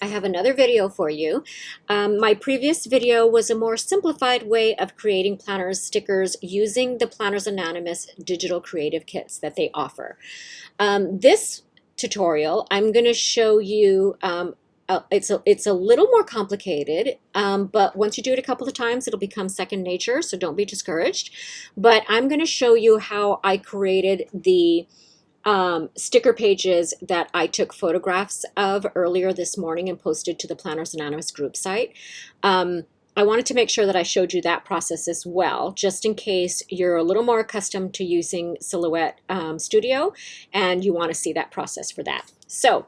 I have another video for you. My previous video was a more simplified way of creating planners stickers using the Planners Anonymous digital creative kits that they offer. This tutorial, I'm going to show you, it's a little more complicated, but once you do it a couple of times, it'll become second nature, so don't be discouraged. But I'm going to show you how I created the sticker pages that I took photographs of earlier this morning and posted to the Planners Anonymous group site. I wanted to make sure that I showed you that process as well, just in case you're a little more accustomed to using Silhouette Studio and you want to see that process for that. So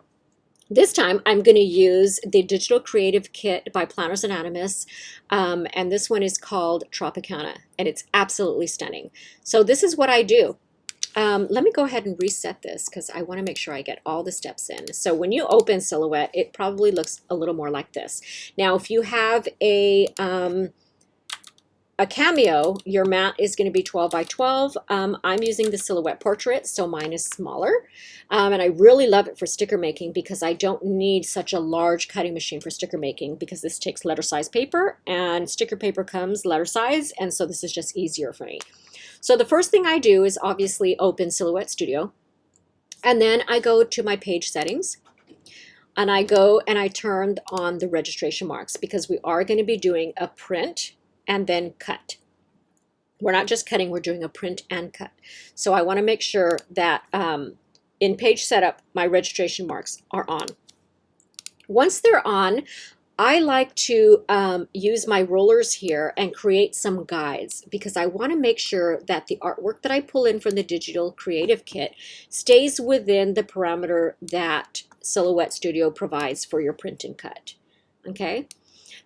this time I'm going to use the Digital Creative Kit by Planners Anonymous, and this one is called Tropicana, and it's absolutely stunning. So this is what I do. Let me go ahead and reset this because I want to make sure I get all the steps in. So when you open Silhouette, it probably looks a little more like this. Now, if you have a Cameo, your mat is going to be 12 by 12. I'm using the Silhouette Portrait, so mine is smaller. And I really love it for sticker making because I don't need such a large cutting machine for sticker making because this takes letter size paper and sticker paper comes letter size, and so this is just easier for me. So the first thing I do is obviously open Silhouette Studio, and then I go to my page settings, and I go and I turn on the registration marks because we are going to be doing a print and then cut. We're not just cutting, we're doing a print and cut. So I want to make sure that in page setup, my registration marks are on. Once they're on, I like to use my rulers here and create some guides because I want to make sure that the artwork that I pull in from the Digital Creative Kit stays within the parameter that Silhouette Studio provides for your print and cut. Okay?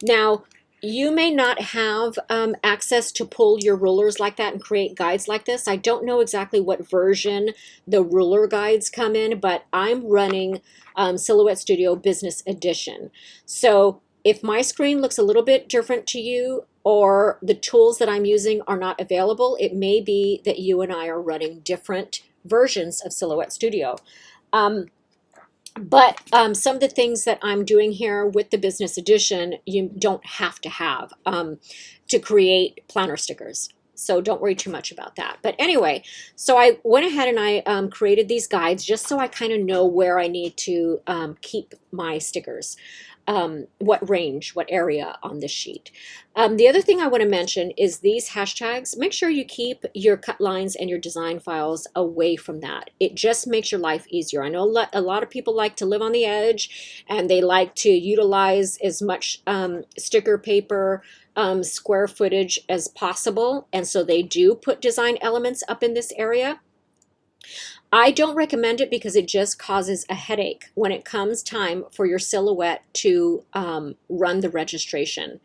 Now, you may not have access to pull your rulers like that and create guides like this. I don't know exactly what version the ruler guides come in, but I'm running Silhouette Studio Business Edition. So if my screen looks a little bit different to you or the tools that I'm using are not available, it may be that you and I are running different versions of Silhouette Studio. But some of the things that I'm doing here with the Business Edition, you don't have to have to create planner stickers. So don't worry too much about that. But anyway, so I went ahead and I created these guides just so I kind of know where I need to keep my stickers. What range, what area on this sheet. The other thing I want to mention is these hashtags. Make sure you keep your cut lines and your design files away from that. It just makes your life easier. I know a lot of people like to live on the edge and they like to utilize as much sticker paper square footage as possible, and so they do put design elements up in this area. I don't recommend it because it just causes a headache when it comes time for your Silhouette to run the registration.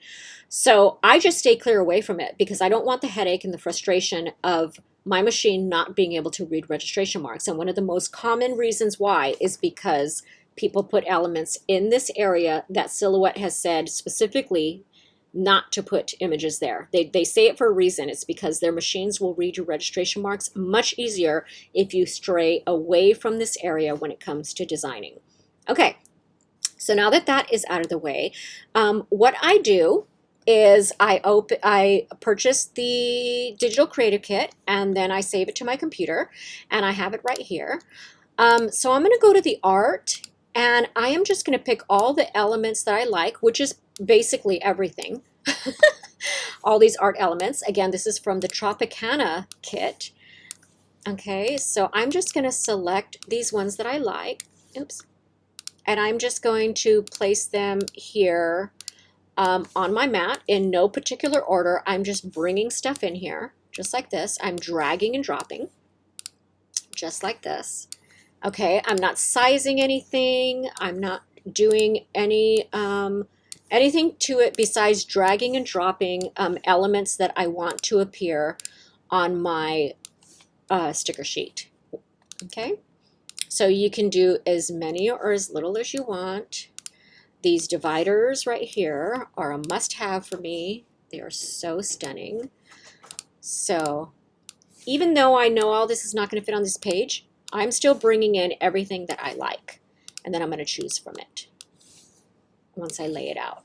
So I just stay clear away from it because I don't want the headache and the frustration of my machine not being able to read registration marks. And one of the most common reasons why is because people put elements in this area that Silhouette has said specifically not to put images there. They say it for a reason. It's because their machines will read your registration marks much easier if you stray away from this area when it comes to designing. Okay, so now that that is out of the way, what I do is I purchase the Digital Creative Kit and then I save it to my computer and I have it right here. So I'm going to go to the art and I am just going to pick all the elements that I like, which is basically everything. All these art elements. Again, this is from the Tropicana kit. Okay, so I'm just going to select these ones that I like. Oops. And I'm just going to place them here on my mat in no particular order. I'm just bringing stuff in here, just like this. I'm dragging and dropping, just like this. Okay, I'm not sizing anything. I'm not doing anything to it besides dragging and dropping elements that I want to appear on my sticker sheet. Okay, so you can do as many or as little as you want. These dividers right here are a must-have for me. They are so stunning. So even though I know all this is not going to fit on this page, I'm still bringing in everything that I like, and then I'm going to choose from it. once I lay it out.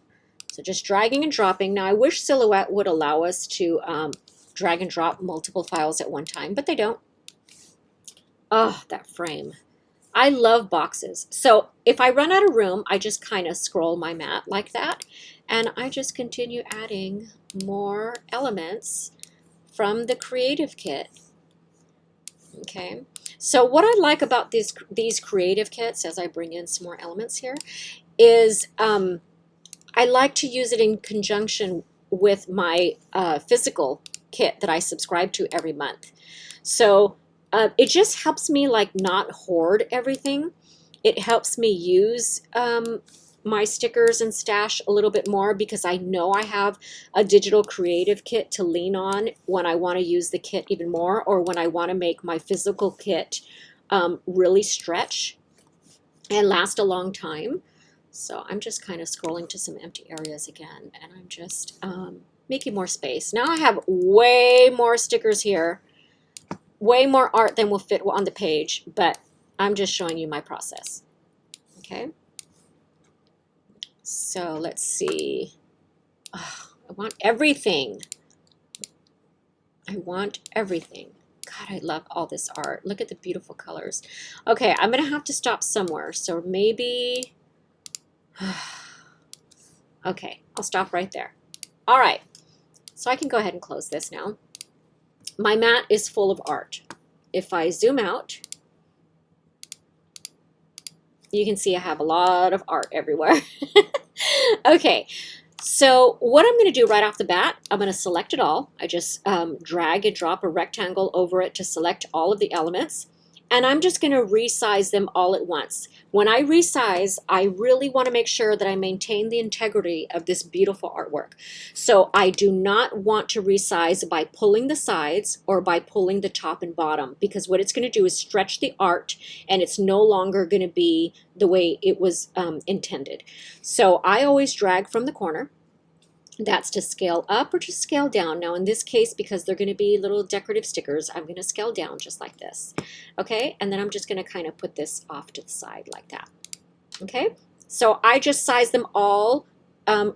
So just dragging and dropping. Now I wish Silhouette would allow us to drag and drop multiple files at one time, but they don't. Oh, that frame. I love boxes. So if I run out of room, I just kind of scroll my mat like that, and I just continue adding more elements from the Creative Kit. Okay, so what I like about these Creative Kits, as I bring in some more elements here, is I like to use it in conjunction with my physical kit that I subscribe to every month. So it just helps me like not hoard everything. It helps me use my stickers and stash a little bit more because I know I have a digital creative kit to lean on when I want to use the kit even more, or when I want to make my physical kit really stretch and last a long time. So I'm just kind of scrolling to some empty areas again, and I'm just making more space. Now I have way more stickers here, way more art than will fit on the page, but I'm just showing you my process. Okay. So let's see. Oh, I want everything. I want everything. God, I love all this art. Look at the beautiful colors. Okay, I'm going to have to stop somewhere. So maybe... Okay, I'll stop right there. All right, so I can go ahead and close this now. My mat is full of art. If I zoom out, you can see I have a lot of art everywhere. Okay, so what I'm going to do right off the bat, I'm going to select it all. I just drag and drop a rectangle over it to select all of the elements. And I'm just going to resize them all at once. When I resize, I really want to make sure that I maintain the integrity of this beautiful artwork. So I do not want to resize by pulling the sides or by pulling the top and bottom, because what it's going to do is stretch the art, and it's no longer going to be the way it was intended. So I always drag from the corner. That's to scale up or to scale down. Now in this case, because they're going to be little decorative stickers, I'm going to scale down just like this. Okay, and then I'm just going to kind of put this off to the side like that. Okay, so I just sized them all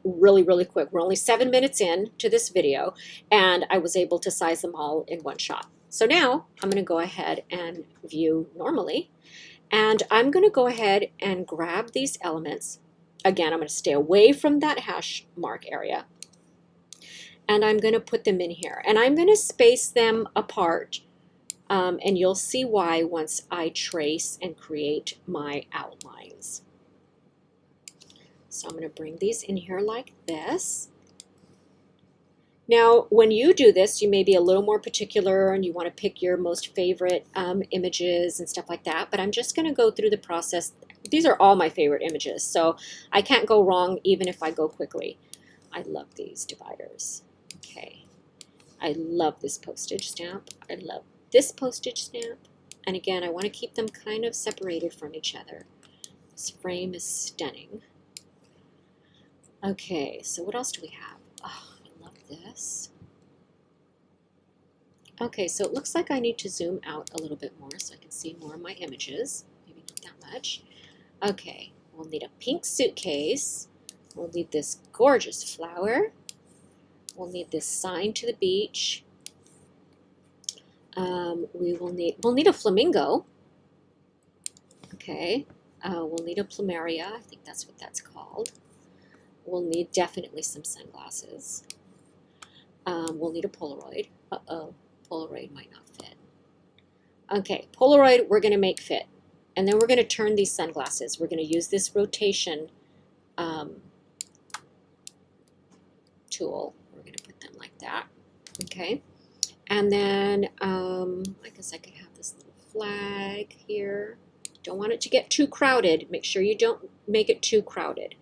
really, really quick. We're only 7 minutes in to this video, and I was able to size them all in one shot. So now I'm going to go ahead and view normally, and I'm going to go ahead and grab these elements. Again, I'm going to stay away from that hash mark area, and I'm going to put them in here, and I'm going to space them apart, and you'll see why once I trace and create my outlines. So I'm going to bring these in here like this. Now, when you do this, you may be a little more particular and you want to pick your most favorite images and stuff like that, but I'm just going to go through the process. These are all my favorite images, so I can't go wrong even if I go quickly. I love these dividers. Okay. I love this postage stamp. I love this postage stamp. And again, I want to keep them kind of separated from each other. This frame is stunning. Okay, so what else do we have? Oh, I love this. Okay, so it looks like I need to zoom out a little bit more so I can see more of my images. Maybe not that much. Okay, we'll need a pink suitcase. We'll need this gorgeous flower. We'll need this sign to the beach. We'll need a flamingo. Okay, we'll need a plumeria. I think that's what that's called. We'll need definitely some sunglasses. We'll need a Polaroid. Uh-oh, Polaroid might not fit. Okay, Polaroid we're going to make fit. And then we're going to turn these sunglasses. We're going to use this rotation tool. We're going to put them like that. Okay. And then I guess I could have this little flag here. Don't want it to get too crowded. Make sure you don't make it too crowded.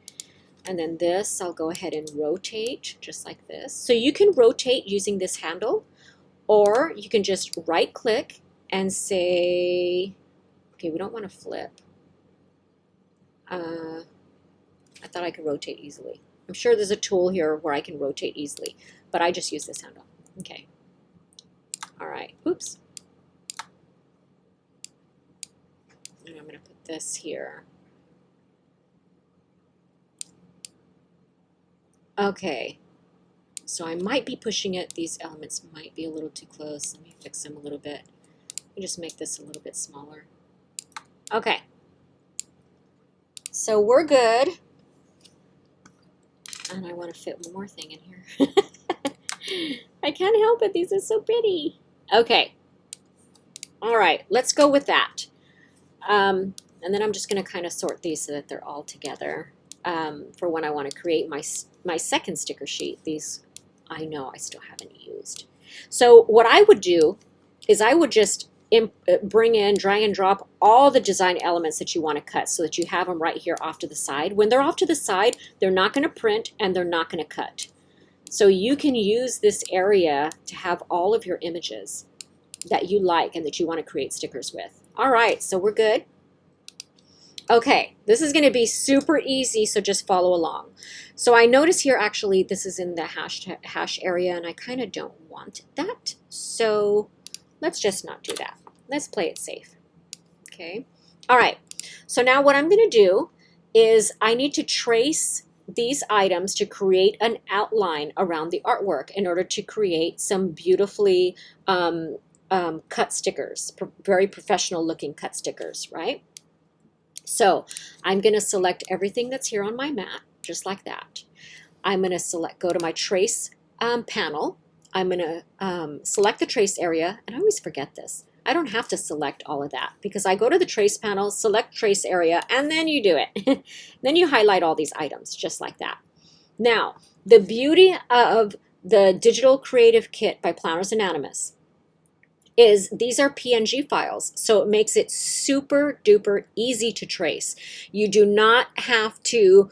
And then this, I'll go ahead and rotate just like this. So you can rotate using this handle, or you can just right click and say, okay, we don't want to flip. I thought I could rotate easily. I'm sure there's a tool here where I can rotate easily, but I just use this handle. Okay. All right. Oops. And I'm going to put this here. Okay, so I might be pushing it. These elements might be a little too close. Let me fix them a little bit. Let me just make this a little bit smaller. Okay, so we're good. And I want to fit one more thing in here. I can't help it. These are so pretty. Okay. All right, let's go with that. And then I'm just going to kind of sort these so that they're all together for when I want to create my second sticker sheet. These I know I still haven't used. So what I would do is I would just bring in, drag and drop all the design elements that you want to cut so that you have them right here off to the side. When they're off to the side, they're not going to print and they're not going to cut. So you can use this area to have all of your images that you like and that you want to create stickers with. All right, so we're good. Okay, this is going to be super easy, so just follow along. So I notice here, actually, this is in the hash area, and I kind of don't want that. So let's just not do that. Let's play it safe. Okay. All right. So now what I'm going to do is I need to trace these items to create an outline around the artwork in order to create some beautifully cut stickers, very professional looking cut stickers, right? So I'm going to select everything that's here on my mat, just like that. I'm going to go to my trace panel. I'm going to select the trace area, and I always forget this. I don't have to select all of that because I go to the trace panel, select trace area, and then you do it. Then you highlight all these items, just like that. Now, the beauty of the Digital Creative Kit by Planners Anonymous is these are PNG files, so it makes it super duper easy to trace. You do not have to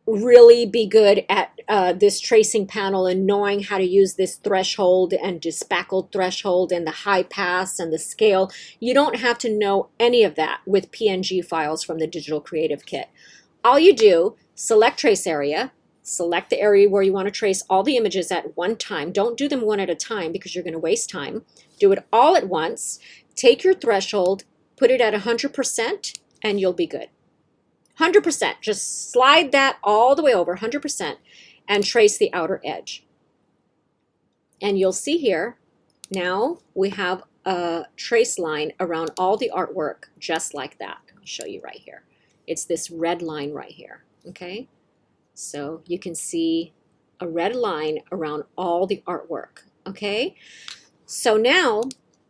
really be good at this tracing panel and knowing how to use this threshold and spackled threshold and the high pass and the scale. You don't have to know any of that with PNG files from the Digital Creative Kit. All you do, select trace area, select the area where you want to trace all the images at one time. Don't do them one at a time because you're going to waste time. Do it all at once. Take your threshold, put it at 100%, and you'll be good. 100%. Just slide that all the way over, 100%, and trace the outer edge. And you'll see here, now we have a trace line around all the artwork just like that. I'll show you right here. It's this red line right here, okay? So you can see a red line around all the artwork, okay? So now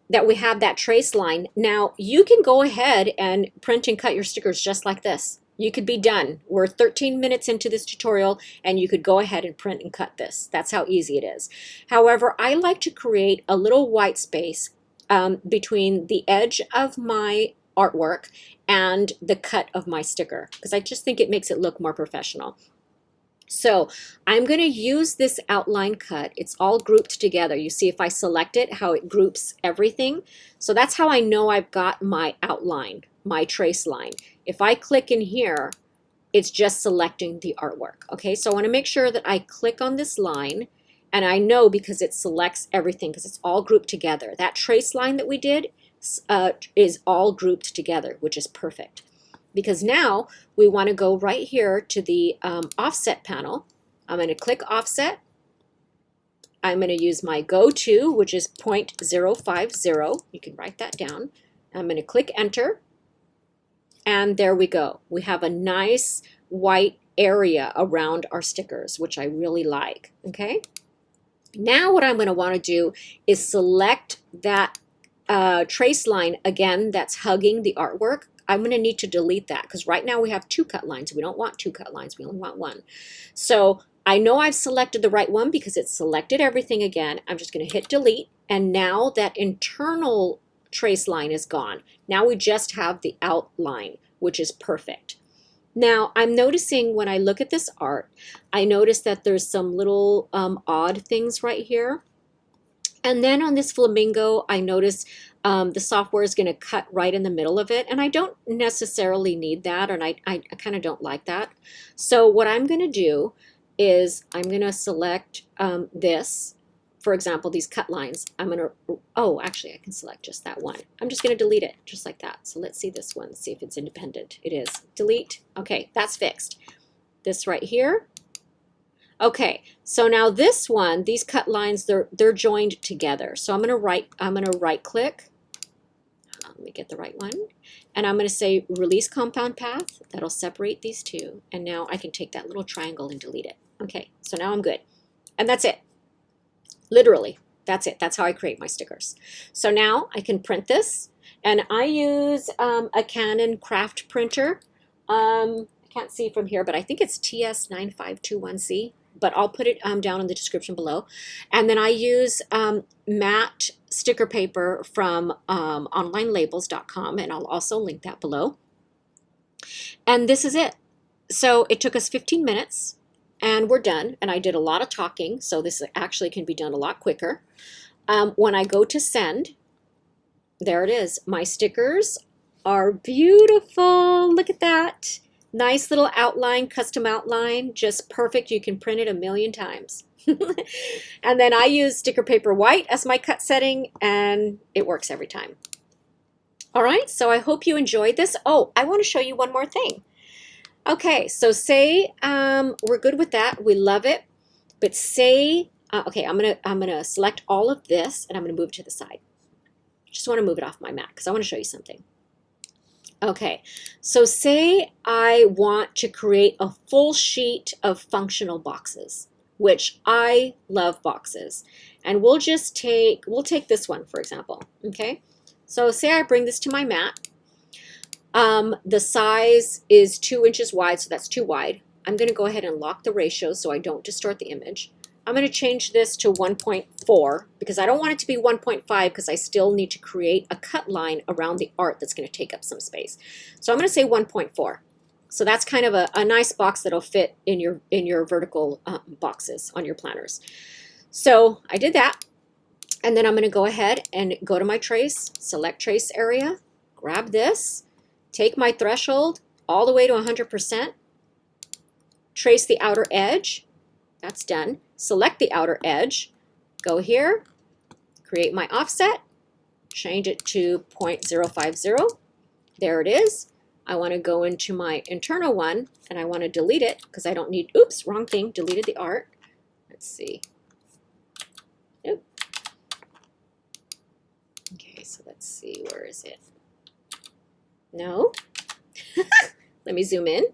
that we have that trace line, now you can go ahead and print and cut your stickers just like this. You could be done. We're 13 minutes into this tutorial and you could go ahead and print and cut this. That's how easy it is. However, I like to create a little white space between the edge of my artwork and the cut of my sticker because I just think it makes it look more professional. So I'm going to use this outline cut. It's all grouped together. You see if I select it, how it groups everything. So that's how I know I've got my outline, my trace line. If I click in here, it's just selecting the artwork. Okay, so I want to make sure that I click on this line, and I know because it selects everything because it's all grouped together. That trace line that we did is all grouped together, which is perfect. Because now we want to go right here to the offset panel. I'm going to click offset. I'm going to use my go-to, which is 0.050. You can write that down. I'm going to click enter. And there we go. We have a nice white area around our stickers, which I really like. Okay. Now what I'm going to want to do is select that trace line again that's hugging the artwork. I'm going to need to delete that because right now we have two cut lines. We don't want two cut lines. We only want one. So I know I've selected the right one because it selected everything again. I'm just going to hit delete. And now that internal trace line is gone. Now we just have the outline, which is perfect. Now I'm noticing when I look at this art, I notice that there's some little odd things right here. And then on this flamingo, I notice the software is going to cut right in the middle of it. And I don't necessarily need that, and I kind of don't like that. So what I'm going to do is I'm going to select this. For example, these cut lines. I'm going to, oh, actually, I can select just that one. I'm just going to delete it just like that. So let's see this one, see if it's independent. It is. Delete. Okay, that's fixed. this right here. Okay, so now this one, these cut lines, they're joined together. So I'm gonna right click. Let me get the right one. And I'm gonna say release compound path. That'll separate these two. And now I can take that little triangle and delete it. Okay, so now I'm good. And that's it. Literally, that's it. That's how I create my stickers. So now I can print this. And I use a Canon craft printer. I can't see from here, but I think it's TS9521C. But I'll put it down in the description below. And then I use matte sticker paper from onlinelabels.com, and I'll also link that below. And this is it. So it took us 15 minutes, and we're done. And I did a lot of talking, so this actually can be done a lot quicker. When I go to send, there it is. My stickers are beautiful. Look at that. Nice little outline, custom outline, just perfect. You can print it a million times. And then I use sticker paper white as my cut setting, and it works every time. All right, so I hope you enjoyed this. Oh, I want to show you one more thing. Okay, so say we're good with that. We love it. But say, okay, I'm gonna select all of this, and I'm gonna move it to the side. Just want to move it off my Mac because I want to show you something. Okay, so say I want to create a full sheet of functional boxes, which I love boxes. And we'll take this one, for example, okay? So say I bring this to my mat. The size is 2 inches wide, so that's too wide. I'm going to go ahead and lock the ratio so I don't distort the image. I'm going to change this to 1.4 because I don't want it to be 1.5 because I still need to create a cut line around the art that's going to take up some space. So I'm going to say 1.4. So that's kind of a nice box that'll fit in your vertical boxes on your planners. So I did that. And then I'm going to go ahead and go to my trace, select trace area, grab this, take my threshold all the way to 100%, trace the outer edge. That's done. Select the outer edge, go here, create my offset, change it to 0.050. There it is. I want to go into my internal one, and I want to delete it because I don't need, oops, wrong thing, deleted the art. Let's see. Oop. Okay, so let's see, where is it? No. Let me zoom in.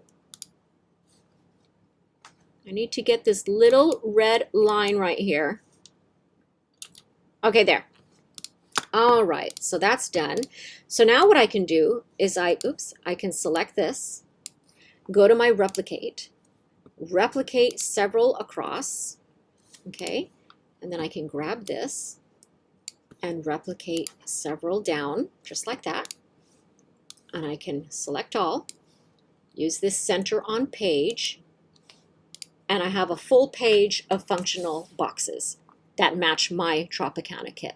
I need to get this little red line right here. Okay, there. All right, so that's done. So now what I can do is I can select this, go to my replicate several across, okay? And then I can grab this and replicate several down, just like that. And I can select all, use this center on page, and I have a full page of functional boxes that match my Tropicana kit,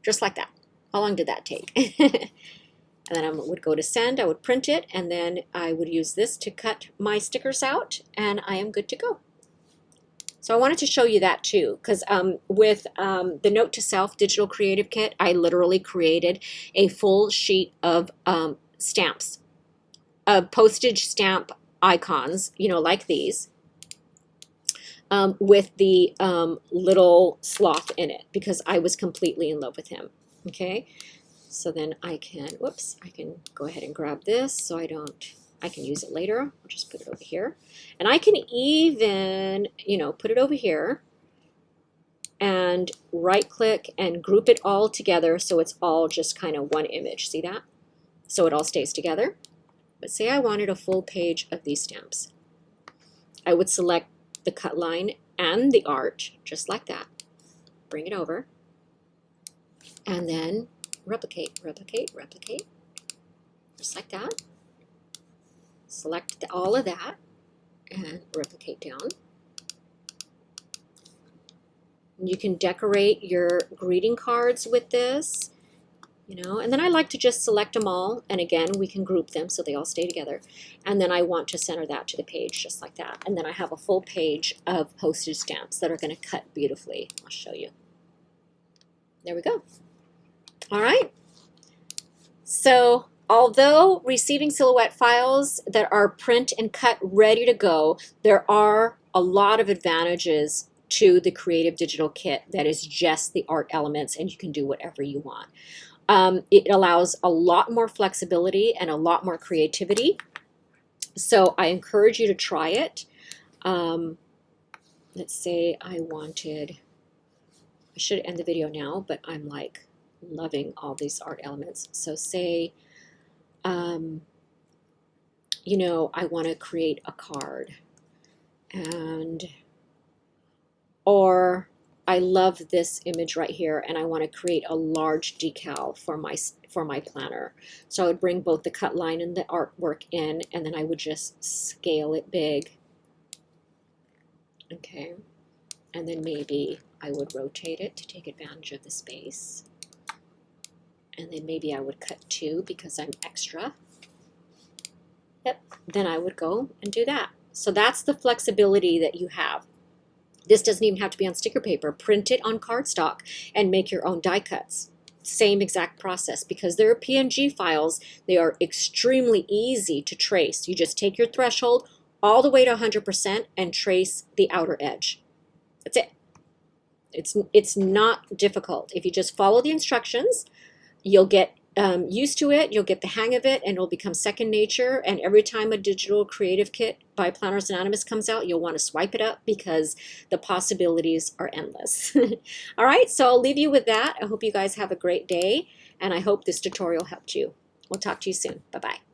just like that. How long did that take? And then I would go to send, I would print it, and then I would use this to cut my stickers out, and I am good to go. So I wanted to show you that too, because with the Note to Self Digital Creative Kit, I literally created a full sheet of stamps, postage stamp icons, you know, like these. With the little sloth in it because I was completely in love with him. Okay, so then I can, whoops, I can go ahead and grab this so I can use it later. I'll just put it over here. And I can even, you know, put it over here and right click and group it all together so it's all just kind of one image. See that? So it all stays together. But say I wanted a full page of these stamps. I would select the cut line and the art, just like that. Bring it over. And then replicate, just like that. Select all of that and replicate down. You can decorate your greeting cards with this, you know, and then I like to just select them all, and again we can group them so they all stay together, and then I want to center that to the page just like that, and then I have a full page of postage stamps that are going to cut beautifully. I'll show you. There we go. All right, so although receiving silhouette files that are print and cut ready to go, there are a lot of advantages to the Creative Digital Kit that is just the art elements, and you can do whatever you want. It allows a lot more flexibility and a lot more creativity. So I encourage you to try it. Let's say I should end the video now, but I'm like loving all these art elements. So say, you know, I want to create a card, or I love this image right here and I want to create a large decal for my planner. So I would bring both the cut line and the artwork in, and then I would just scale it big. Okay, and then maybe I would rotate it to take advantage of the space. And then maybe I would cut 2 because I'm extra. Yep, then I would go and do that. So that's the flexibility that you have. This doesn't even have to be on sticker paper. Print it on cardstock and make your own die cuts. Same exact process, because they're PNG files. They are extremely easy to trace. You just take your threshold all the way to 100% and trace the outer edge. That's it. It's not difficult. If you just follow the instructions, you'll get used to it, you'll get the hang of it, and it'll become second nature. And every time a digital creative kit by Planners Anonymous comes out, you'll want to swipe it up because the possibilities are endless. All right, so I'll leave you with that. I hope you guys have a great day, and I hope this tutorial helped you. We'll talk to you soon. Bye-bye.